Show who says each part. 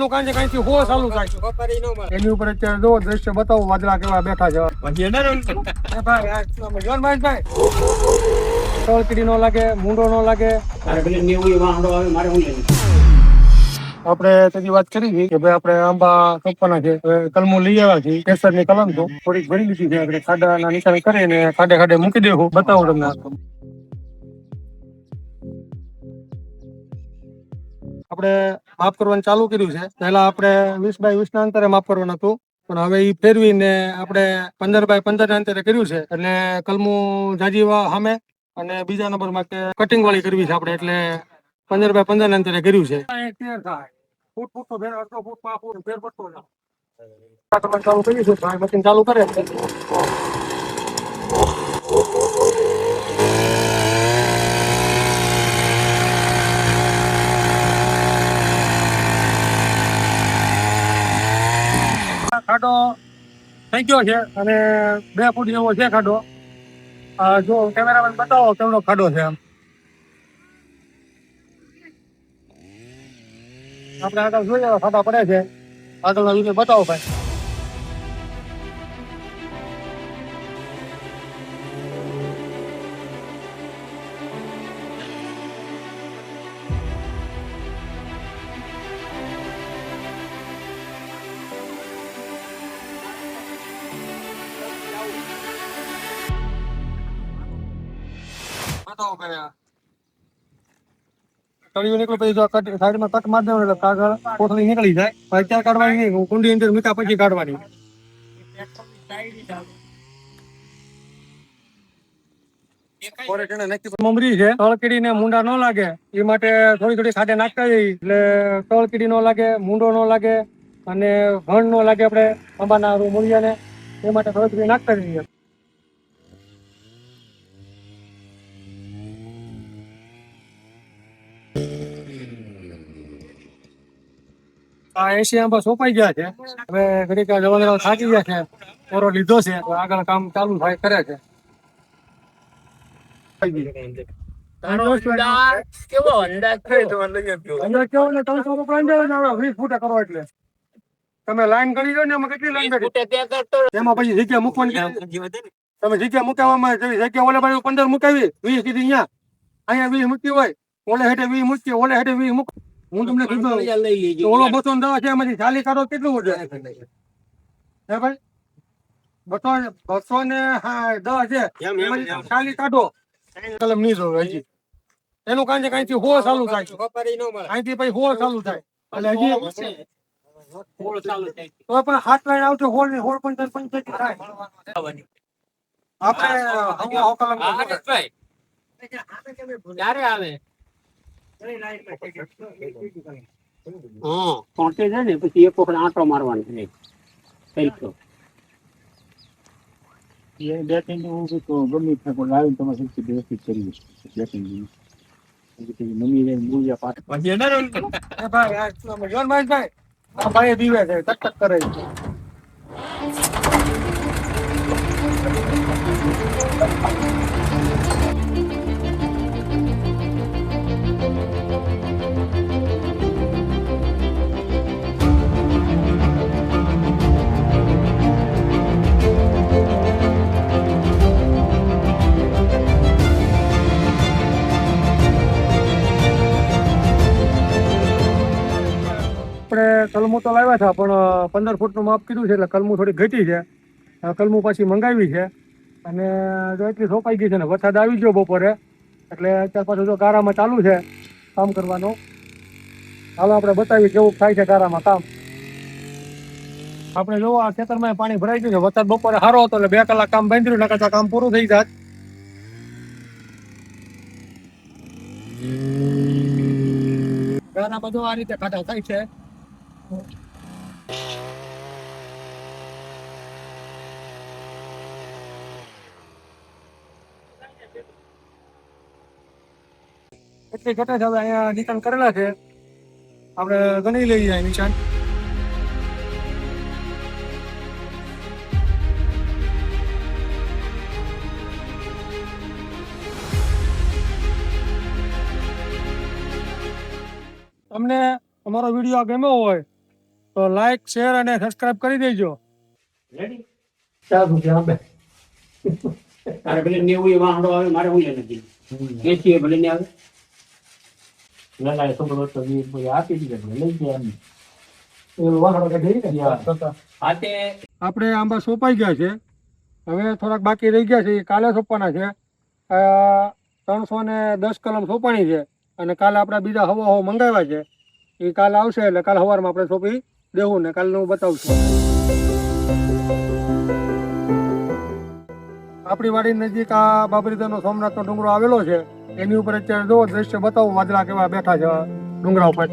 Speaker 1: દુકાન છે કઈથી હો ચાલુ થાય એની ઉપર અત્યારે જો દ્રશ્ય બતાવો વાદળા કેવા બેઠા છે ભાઈ તળકીડી નો લાગે મૂંડો નો લાગે આપણે તેની વાત કરી કે ભાઈ આપણે આંબા કપવાના છે કલમો લઈ આવ્યા છે કેસર ની કલમ તો થોડીક ભરી લીધી છે આપણે ખાડાના નિશાન કરીને ખાડે ખાડે મૂકી દેવું બતાવો તમને આપણે માપ કરવાનું ચાલુ કર્યું છે પહેલા આપણે 20 બાય 20 ના અંતરે માપ કરવાનું હતું પણ હવે એ ફેરવીને આપણે 15 બાય 15 ના અંતરે કર્યું છે એટલે કલમું જાજી સામે અને બીજા નંબરમાં કે કટિંગ વાળી કરવી છે આપણે એટલે 15 બાય 15 ના અંતરે કર્યું છે ફૂટ ફૂટ તો ફેર અડધો ફૂટ 5 ફૂટ ફેર પડતો જાય ચાલુ કર્યું છે ભાઈ મશીન ચાલુ કરે ખાડો થઈ ગયો છે અને 2 ફૂટ જેવો છે ખાડો જો કેમેરામેન બતાવો કેવડો ખાડો છે આમ આપણે આગળ જોઈએ ખાડા પડે છે આગળના વિડીયો બતાવો ભાઈ તળિયું નીકળે પછી જો સાઈડમાં કટ મારી દેવાનું એટલે કાગળ કોથળી નીકળી જાય અત્યારે કાઢવાની નહીં કુંડી અંદર મૂક્યા પછી કાઢવાની મમરી છે તળકીડી ને મૂંડા ન લાગે એ માટે થોડી થોડી ખાડે નાખતા જઈએ એટલે તળકીડી નો લાગે મૂંડો નો લાગે અને ભણ નો લાગે આપણે આંબાના મૂળિયા ને એ માટે થોડી થોડી નાખતા જઈએ 80 આંબા સોંપાઈ ગયા છે હવે ઘડીક જવા થાકી ગયા છે ઓરો લીધો છે આગળ કામ ચાલુ થાય કરે છે તમે લાઈન કરી દો ને એમાં કેટલી લાઈન એમાં પછી જગ્યા મૂકવાની તમે જગ્યા મુકાવવામાં જગ્યા ઓલે બાજુ 15 મુકાવી 20 કીધી અહીંયા અહીંયા 20 મૂકી હોય ઓલે હેઠે 20 મૂકી ઓલે હેઠે 20 મૂક હું તમને કીધું ઓલો 210 છે એમાંથી 40 કાઢો કેટલું વધે હે ભાઈ 210 છે એમાંથી 40 કાઢો કલમ નહીં જોવે હજી એનું કાંઈ છે કાંઈથી હો ચાલુ થાય અહીંથી પછી હો ચાલુ થાય એટલે હજી તો પણ 7 લાઈન આવતો હોળ 15 થાય આપણે ક્યારે આવે પહોંચે છે ને પછી એક વખત આંટો મારવાનો છે બે ત્રણ હું તો ગમે લાવીને તમારે વ્યવસ્થિત કરી બે ત્રણ મમ્મી મૂલ્યા પાઠ ભાઈ આ ભાઈ દીવે છે ટક ટક કરે છે કલમું તો લાવ્યા હતા પણ 15 ફૂટનું માપ કીધું છે એટલે કલમું થોડી ઘટી છે કલમું પાછી મંગાવી છે અને જો એટલી સોંપાઈ ગઈ છે ને વરસાદ આવી ગયો બપોરે એટલે અત્યારે પાછું જો ગારામાં ચાલુ છે કામ કરવાનું હાલો આપણે બતાવી કેવું થાય છે ગારામાં કામ આપણે જો આ ખેતરમાં પાણી ભરાઈ ગયું છે વરસાદ બપોરે સારો હતો એટલે 2 કલાક કામ બાંધ્યું નકર કામ પૂરું થઈ જાય ગારામાં જો આ રીતે ખાડા થાય છે એટલી ઘટે છે હવે અહીંયા નિશાન કરેલા છે આપણે ગણી લઈ જાય નિશાન તમને અમારો વિડીયો ગમ્યો હોય તો લાઈક શેર અને સબસ્ક્રાઇબ કરી દેજો.
Speaker 2: રેડી
Speaker 3: સારું છે આપણે
Speaker 2: તારે ભલે 90 એ વાહડો આવે મારે હું નથી 80 એ ભલે ને આવે
Speaker 3: ના ના છોકરો તો આપી દીધે લઈ ગયા એમ એ વાહડો કે દે કે
Speaker 2: આ તે
Speaker 1: આપણે આંબા સોંપાઈ ગયા છે. હવે થોડાક બાકી રહી ગયા છે એ કાલે સોંપવાના છે. 310 કલમ સોંપાણી છે અને કાલે આપણે બીજા હવા મંગાવ્યા છે. એ કાલે આવશે એટલે કાલે સવારમાં આપણે સોંપી દેવું ને કાલે હું બતાવશું. આપણી વાડી નજીક આ બાબરીદાનો સોમનાથનો ડુંગરો આવેલો છે. એની ઉપર અત્યારે જો દ્રશ્ય બતાવું વાદળા કેવા બેઠા છે ડુંગરા ઉપર.